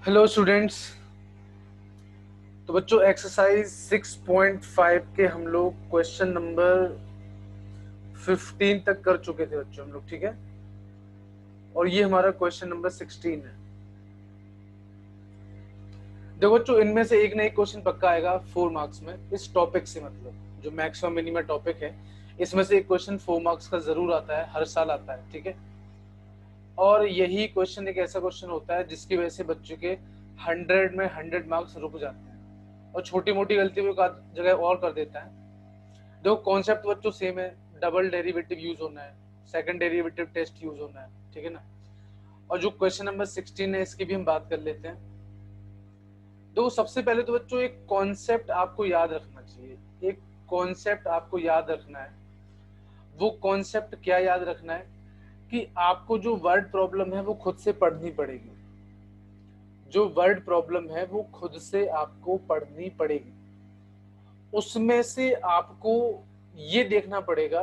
Hello students. तो बच्चों exercise 6.5 के हम लोग क्वेश्चन नंबर 15 तक कर चुके थे बच्चों हम लोग, ठीक है। और ये हमारा क्वेश्चन नंबर 16 है। देखो बच्चों, इनमें से एक ना एक क्वेश्चन पक्का आएगा 4 मार्क्स में इस टॉपिक से, मतलब जो मैक्सिमम मिनिमम टॉपिक है इसमें से एक क्वेश्चन 4 मार्क्स का जरूर आता है, हर साल आता है, ठीक है। और यही क्वेश्चन एक ऐसा क्वेश्चन होता है जिसकी वजह से बच्चों के 100 में 100 मार्क्स रुक जाते हैं और छोटी मोटी गलती वो एक आध जगह और कर देता है। देखो कॉन्सेप्ट बच्चों सेम है, डबल डेरिवेटिव यूज होना है, सेकंड डेरिवेटिव टेस्ट यूज होना है, ठीक है ना। और जो क्वेश्चन नंबर 16 है इसकी भी हम बात कर लेते हैं। देखो सबसे पहले तो बच्चों एक कॉन्सेप्ट आपको याद रखना चाहिए, एक कॉन्सेप्ट आपको याद रखना है। वो कॉन्सेप्ट क्या याद रखना है कि आपको जो वर्ड प्रॉब्लम है वो खुद से पढ़नी पड़ेगी। जो वर्ड प्रॉब्लम है वो खुद से आपको पढ़नी पड़ेगी। उसमें से आपको ये देखना पड़ेगा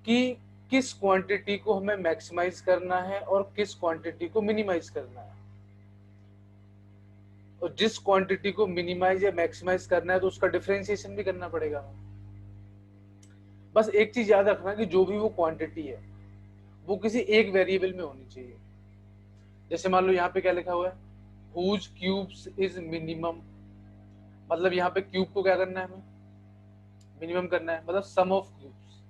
कि किस क्वांटिटी को हमें मैक्सिमाइज करना है और किस क्वांटिटी को मिनिमाइज करना है। और जिस क्वांटिटी को मिनिमाइज या मैक्सिमाइज करना है तो उसका डिफरेंशिएशन भी करना पड़ेगा। बस एक चीज याद रखना कि जो भी वो क्वांटिटी है वो किसी एक वेरिएबल में होनी चाहिए। जैसे मान लो यहाँ पे क्या लिखा हुआ है, हुज क्यूब्स इज मिनिमम, मतलब यहाँ पे क्यूब को क्या करना है, हमें मिनिमम करना है, मतलब sum of cubes,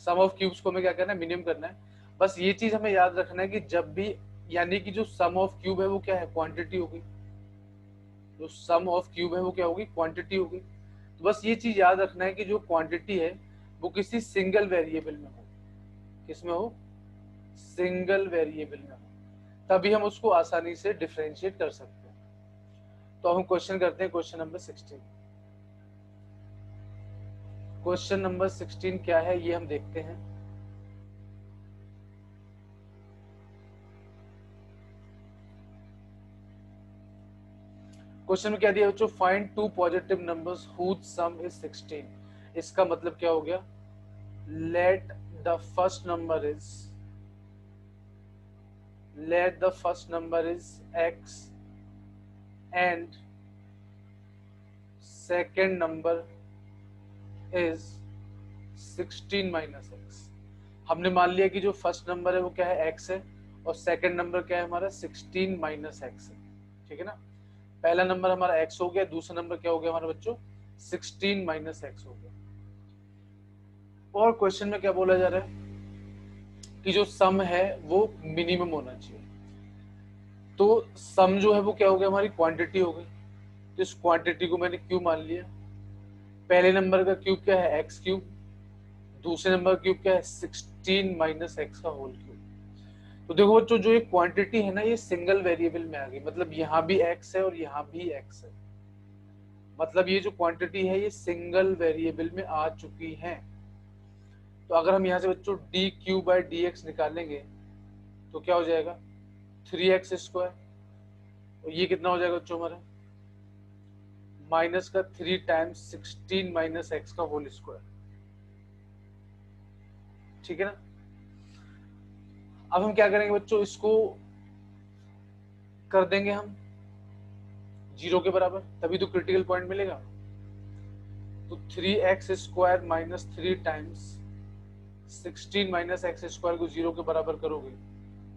sum of cubes को हमें क्या करना है, मिनिमम करना है। बस ये चीज हमें याद रखना है कि जब भी, यानी कि जो सम ऑफ क्यूब है वो क्या है, क्वांटिटी होगी। जो सम ऑफ क्यूब है वो क्या होगी, क्वांटिटी होगी। तो बस ये चीज याद रखना है कि जो क्वांटिटी है वो किसी सिंगल वेरिएबल में हो। किसमें हो, सिंगल वेरिएबल में हो, तभी हम उसको आसानी से डिफरेंशिएट कर सकते हैं। तो हम क्वेश्चन करते हैं, क्वेश्चन नंबर 16। क्वेश्चन नंबर 16 क्या है ये हम देखते हैं। क्वेश्चन में क्या दिया बच्चों, find two positive numbers whose sum is 16। इसका मतलब क्या हो गया, let the first number is, let the first number is x and second number is 16 minus x। हमने मान लिया कि जो फर्स्ट नंबर है वो क्या है, x है, और सेकंड नंबर क्या है हमारा, 16 माइनस x है, ठीक है ना। पहला नंबर हमारा x हो गया, दूसरा नंबर क्या हो गया हमारा बच्चों, 16 माइनस x हो गया। और क्वेश्चन में क्या बोला जा रहा है कि जो सम है वो मिनिमम होना चाहिए। तो सम जो है वो क्या हो गया, हमारी क्वांटिटी हो गई। तो इस क्वांटिटी को मैंने क्यूब मान लिया। पहले नंबर का क्यूब क्या है, एक्स क्यूब, दूसरे नंबर का क्यूब क्या है, 16 माइनस एक्स का होल क्यूब। तो देखो बच्चों, जो ये क्वांटिटी है ना ये सिंगल वेरिएबल में आ गई, मतलब यहाँ भी एक्स है और यहाँ भी एक्स है, मतलब ये जो क्वांटिटी है ये सिंगल वेरिएबल में आ चुकी है। तो अगर हम यहाँ से बच्चों D Q by D x निकालेंगे तो क्या हो जाएगा, 3x²। और ये कितना हो जाएगा बच्चों हमारा, माइनस का 3 टाइम्स 16 माइनस एक्स का होल स्क्वायर, ठीक है ना। अब हम क्या करेंगे बच्चों, इसको कर देंगे हम 0 के बराबर, तभी तो क्रिटिकल पॉइंट मिलेगा। तो 3x² minus 3 times 16 minus x² को 0 के बराबर करोगे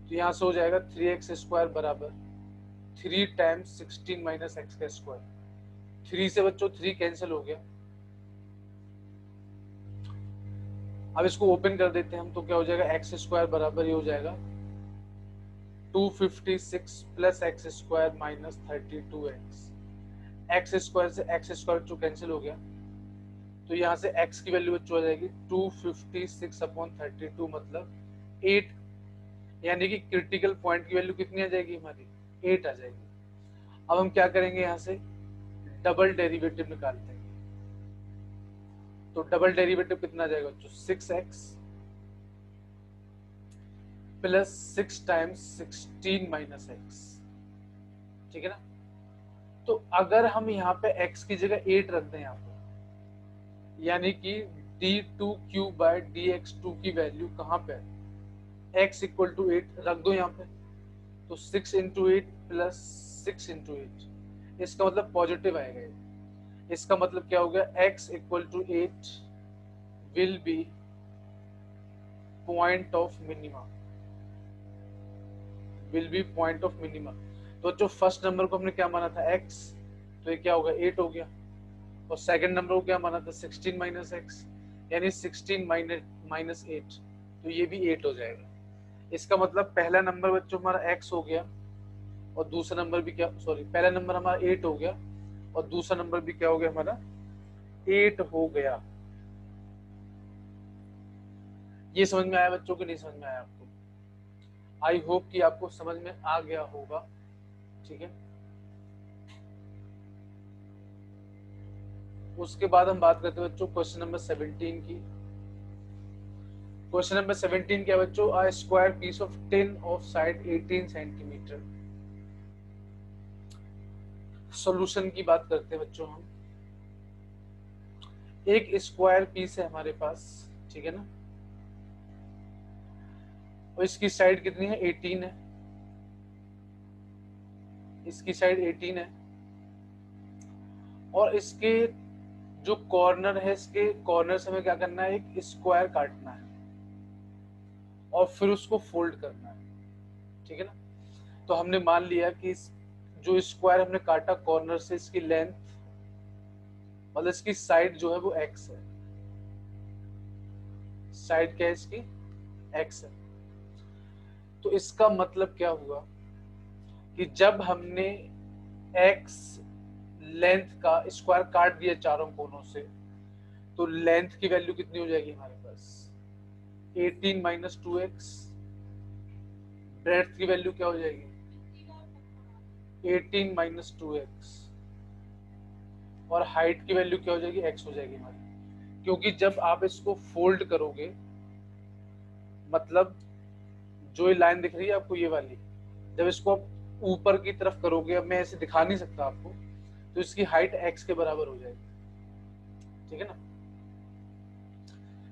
तो यहां से हो जाएगा 3x² बराबर 3 टाइम्स 16 माइनस एक्स का स्क्वायर। 3 से बच्चों 3 कैंसिल हो गया। अब इसको ओपन कर देते हैं हम, तो क्या हो जाएगा, x² बराबर ये हो जाएगा 256 plus x² minus 32x। x² से x² जो कैंसिल हो गया तो यहाँ से x की वैल्यू बच्चों आ जाएगी 256/32, मतलब 8, यानी कि क्रिटिकल पॉइंट की वैल्यू कितनी आ जाएगी हमारी, 8 आ जाएगी। अब हम क्या करेंगे, यहाँ से डबल डेरिवेटिव निकालते हैं। तो डबल डेरिवेटिव कितना आ जाएगा बच्चों, 6x plus 6 times 16 minus x, ठीक है ना। तो अगर हम यहाँ पे x की जगह 8 रख दें यहाँ पे, यानी कि d2 बाय dx2 की वैल्यू कहाँ पे है, x इक्वल टू 8 रख दो यहाँ पे, तो 6 इंटू 8 प्लस 6 इंटू 8, इसका मतलब पॉजिटिव आएगा ये। इसका मतलब क्या हो गया, x equal to 8 will be point of minima, will be point of minima. तो जो फर्स्ट नंबर को हमने क्या माना था x, तो ये क्या होगा 8 हो गया, और सेकंड नंबर को क्या माना था 16 माइनस एक्स, यानी 16 माइनस 8, तो ये भी 8 हो जाएगा। इसका मतलब पहला नंबर बच्चों हमारा x हो गया, और दूसरा नंबर भी क्या, सॉरी, पहला नंबर हमारा 8 हो गया और दूसरा नंबर भी क्या हो गया हमारा 8 हो गया। ये समझ में आया बच्चों कि नहीं समझ में आया आपको? आई होप कि आपको समझ में आ गया होगा। ठीक है, उसके बाद हम बात करते हैं बच्चों क्वेश्चन नंबर 17 की। क्वेश्चन नंबर 17 क्या है बच्चों, a square piece of tin of side 18 centimetre. Solution की बात करते हैं बच्चों हम। एक स्क्वायर पीस है हमारे पास, ठीक है ना, और इसकी साइड कितनी है 18 है, इसकी साइड 18 है, और इसके जो कॉर्नर है, इसके कॉर्नर से हमें क्या करना है, एक स्क्वायर काटना है और फिर उसको फोल्ड करना है। ठीक है ना, तो हमने मान लिया कि जो स्क्वायर हमने काटा कॉर्नर से, इसकी लेंथ मतलब इसकी साइड जो है वो x है, साइड क्या है इसकी x है। तो इसका मतलब क्या हुआ कि जब हमने x लेंथ का स्क्वायर काट दिया चारों कोनों से, तो लेंथ की वैल्यू कितनी हो जाएगी हमारे पास 18 माइनस 2x, ब्रेड्थ की वैल्यू क्या हो जाएगी 18 माइनस 2x, और हाइट की वैल्यू क्या हो जाएगी x हो जाएगी हमारी। क्योंकि जब आप इसको फोल्ड करोगे, मतलब जो ये लाइन दिख रही है आपको ये वाली, जब इसको आप ऊपर की तरफ करोगे, अब मैं ऐसे दिखा नहीं सकता आपको, तो इसकी हाइट x के बराबर हो जाएगी। ठीक है ना,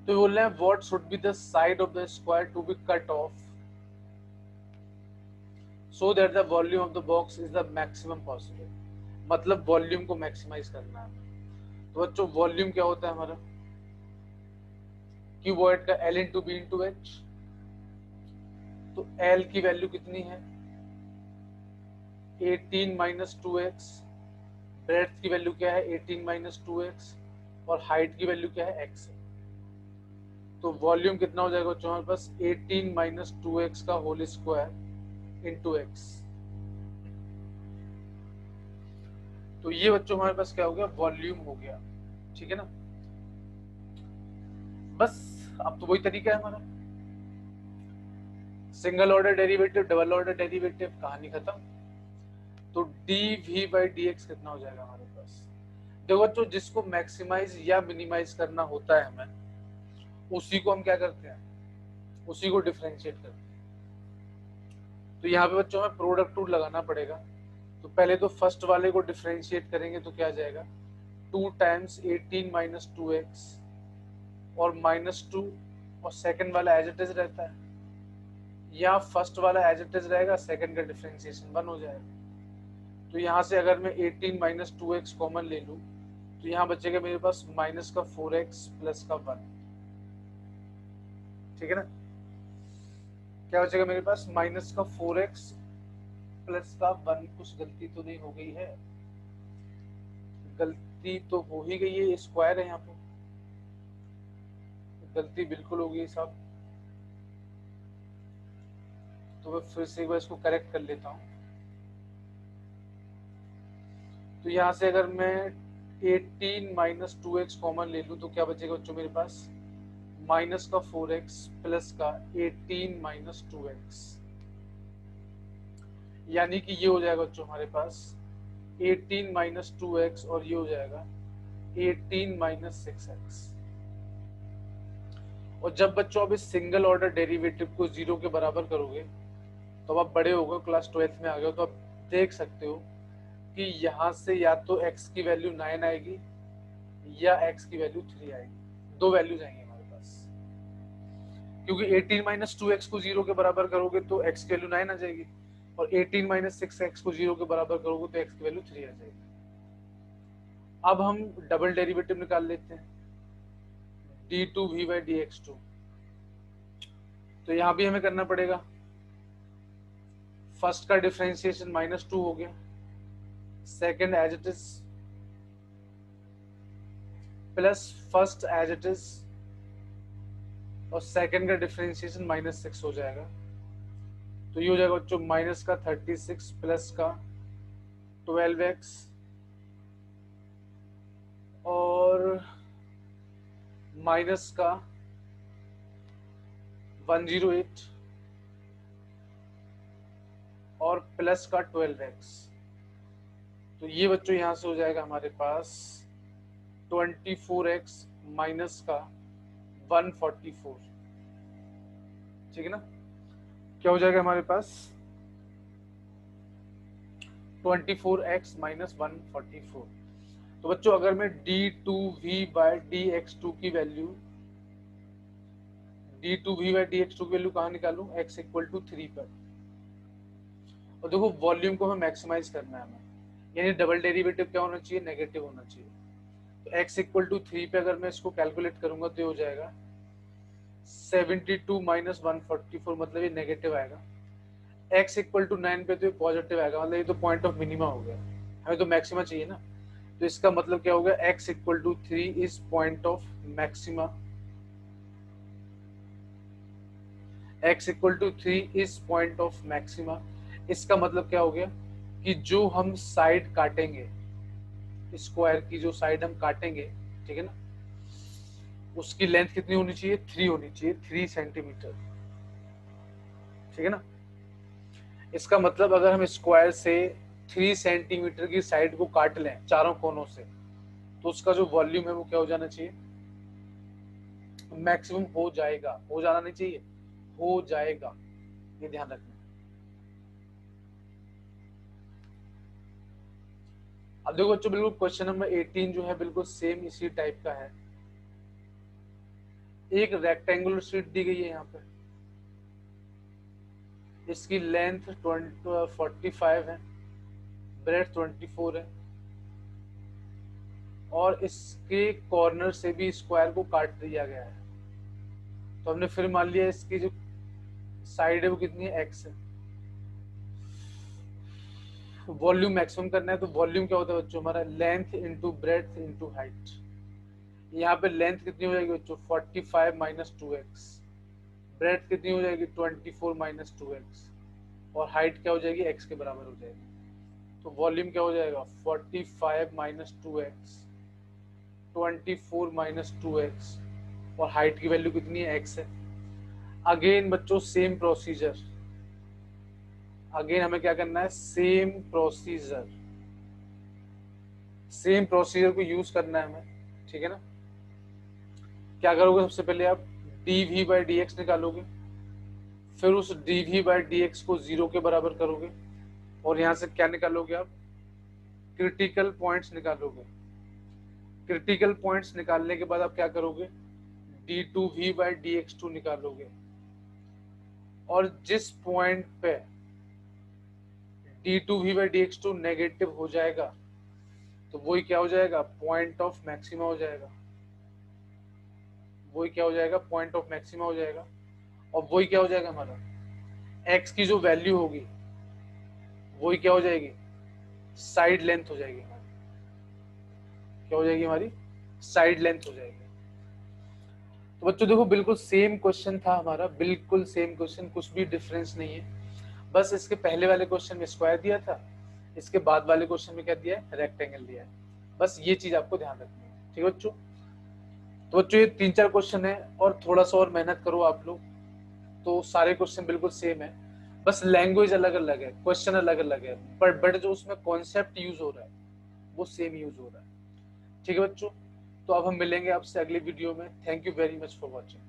तो बोल रहे हैं what should be the side of the square to be cut off so that the volume of the box is the maximum possible. मतलब वॉल्यूम को मैक्सिमाइज करना है। तो बच्चों वॉल्यूम क्या होता है हमारा, क्यूबॉइड का L into B into H. तो L की वैल्यू कितनी है 18 माइनस 2x, ब्रेड्थ की वैल्यू क्या है 18 माइनस 2x, और हाइट की वैल्यू क्या है x है। तो वॉल्यूम कितना हो जाएगा बच्चों हमारे पास 18 माइनस 2x का होल स्क्वायर इंटू x। तो ये बच्चों हमारे पास क्या हो गया, वॉल्यूम हो गया। ठीक है ना, बस अब तो वही तरीका है हमारा, single order derivative, double order derivative, कहानी खत्म। तो dv/dx कितना हो जाएगा हमारे पास। देखो बच्चों जिसको मैक्सिमाइज या मिनिमाइज करना होता है हमें, उसी को हम क्या करते हैं, उसी को डिफरेंशिएट करते हैं। तो यहाँ पे बच्चों हमें प्रोडक्ट रूल लगाना पड़ेगा। तो पहले तो फर्स्ट वाले को डिफरेंशिएट करेंगे तो क्या आ जाएगा 2 टाइम्स 18 माइनस 2x और -2, और सेकंड वाला एज इट इज रहता है, या फर्स्ट वाला एज इट इज रहेगा, सेकंड का डिफरेंशिएशन 1 हो जाएगा। तो यहाँ से अगर मैं 18 माइनस 2x कॉमन ले लूँ, तो यहाँ बचेगा मेरे पास माइनस का 4x प्लस का 1। ठीक है ना, क्या बचेगा मेरे पास माइनस का 4x प्लस का 1। कुछ गलती तो नहीं हो गई है, गलती तो हो ही गई है, स्क्वायर है यहाँ पे, गलती बिल्कुल हो गई साहब। तो मैं फिर से एक बार इसको करेक्ट कर लेता हूँ। तो यहाँ से अगर मैं 18 माइनस 2x कॉमन ले लूँ तो क्या बचेगा बच्चों मेरे पास माइनस का 4x प्लस का 18 माइनस 2x, यानी कि ये हो जाएगा बच्चों हमारे पास 18 माइनस 2x, और ये हो जाएगा 18 माइनस 6x। और जब बच्चों आप इस सिंगल ऑर्डर डेरिवेटिव को 0 के बराबर करोगे, तो आप बड़े हो गए, क्लास 12th में आ गए, तो आप देख सकते हो कि यहाँ से या तो x की वैल्यू 9 आएगी या x की वैल्यू 3 आएगी, दो वैल्यूज आएंगी हमारे पास। क्योंकि 18 माइनस 2x को 0 के बराबर करोगे तो x की वैल्यू 9 आ जाएगी, और 18 माइनस 6x को 0 के बराबर करोगे तो x की वैल्यू 3 आ जाएगी। अब हम डबल डेरिवेटिव निकाल लेते हैं, d2v बाई dx2। तो यहां भी हमें करना पड़ेगा, फर्स्ट का डिफरेंशिएशन -2 हो गया, second as it is plus first as it is, और सेकंड का डिफरेंशिएशन -6 हो जाएगा। तो ये हो जाएगा बच्चों माइनस का 36 प्लस का 12x और माइनस का 108 और प्लस का 12x। तो ये बच्चों यहां से हो जाएगा हमारे पास 24x माइनस का 144। ठीक है ना, क्या हो जाएगा हमारे पास 24x माइनस 144। तो बच्चों अगर मैं d2v बाय dx2 की वैल्यू की वैल्यू कहाँ निकालूं, x इक्वल टू 3 पर। और देखो वॉल्यूम को हमें मैक्सिमाइज करना है हमें, यानी डबल डेरिवेटिव क्या होना चाहिए, नेगेटिव होना चाहिए। तो x इक्वल टू 3 पे अगर मैं इसको कैलकुलेट करूंगा तो ये हो जाएगा 72 माइनस 144, मतलब ये नेगेटिव आएगा। x इक्वल टू 9 पे तो ये पॉजिटिव आएगा, मतलब ये तो पॉइंट ऑफ मिनिमा हो गया, हमें तो मैक्सिमा चाहिए ना। तो इसका मतलब क्या हो गया, x equal to 3 is point of maxima, x equal to 3 is point of maxima. इसका मतलब क्या हो गया कि जो हम साइड काटेंगे, स्क्वायर की जो साइड हम काटेंगे, ठीक है ना, उसकी लेंथ कितनी होनी चाहिए, 3 होनी चाहिए, 3 सेंटीमीटर। ठीक है ना, इसका मतलब अगर हम स्क्वायर से 3 सेंटीमीटर की साइड को काट लें चारों कोनों से, तो उसका जो वॉल्यूम है वो क्या हो जाना चाहिए, मैक्सिमम हो जाएगा, हो जाना नहीं चाहिए, हो जाएगा, ये ध्यान रखना। अब देखो बच्चों बिल्कुल क्वेश्चन नंबर 18 जो है बिल्कुल सेम इसी टाइप का है। एक रेक्टेंगुलर शीट दी गई है यहाँ पे, इसकी लेंथ 45 है, ब्रेड्थ 24 है, और इसके कॉर्नर से भी स्क्वायर को काट दिया गया है। तो हमने फिर मान लिया इसकी जो साइड है वो कितनी है, x है। वॉल्यूम मैक्सिमम करना है, तो वॉल्यूम क्या होता है बच्चों, हमारा length into breadth into height. यहाँ पे लेंथ कितनी हो जाएगी बच्चों, 45 माइनस 2x, ब्रेड्थ कितनी हो जाएगी 24 माइनस 2x, और हाइट क्या हो जाएगी, x के बराबर हो जाएगी। तो वॉल्यूम क्या हो जाएगा 45 माइनस 2x, 24 माइनस 2x, और हाइट की वैल्यू कितनी है, x है। अगेन बच्चों सेम प्रोसीजर, अगेन हमें क्या करना है, सेम प्रोसीजर को यूज करना है हमें। ठीक है ना, क्या करोगे, सबसे पहले आप dv बाई dx निकालोगे, फिर उस dv बाई dx को 0 के बराबर करोगे, और यहां से क्या निकालोगे आप, क्रिटिकल पॉइंट्स निकालोगे। क्रिटिकल पॉइंट्स निकालने के बाद आप क्या करोगे, d2v बाई dx2 निकालोगे, और जिस पॉइंट पे d2v बाई dx2 नेगेटिव हो जाएगा तो वही क्या हो जाएगा, पॉइंट ऑफ मैक्सिमा हो जाएगा, वही क्या हो जाएगा, पॉइंट ऑफ मैक्सिमा हो जाएगा। और वही क्या हो जाएगा हमारा, x की जो वैल्यू होगी वही क्या हो जाएगी, साइड लेंथ हो जाएगी हमारी, क्या हो जाएगी हमारी, साइड लेंथ हो जाएगी। तो बच्चों देखो बिल्कुल सेम क्वेश्चन था हमारा, बिल्कुल सेम क्वेश्चन, कुछ भी डिफरेंस नहीं है। बस इसके पहले वाले क्वेश्चन में स्क्वायर दिया था, इसके बाद वाले क्वेश्चन में क्या दिया है, रेक्टेंगल दिया है। बस ये चीज आपको ध्यान रखनी है। ठीक है बच्चों, तो बच्चों ये 3-4 क्वेश्चन है, और थोड़ा सा और मेहनत करो आप लोग, तो सारे क्वेश्चन बिल्कुल सेम है, बस लैंग्वेज अलग अलग है, क्वेश्चन अलग अलग है, बट जो उसमें कॉन्सेप्ट यूज हो रहा है वो सेम यूज हो रहा है। ठीक है बच्चों, तो अब हम मिलेंगे आपसे अगली वीडियो में। Thank you very much for watching.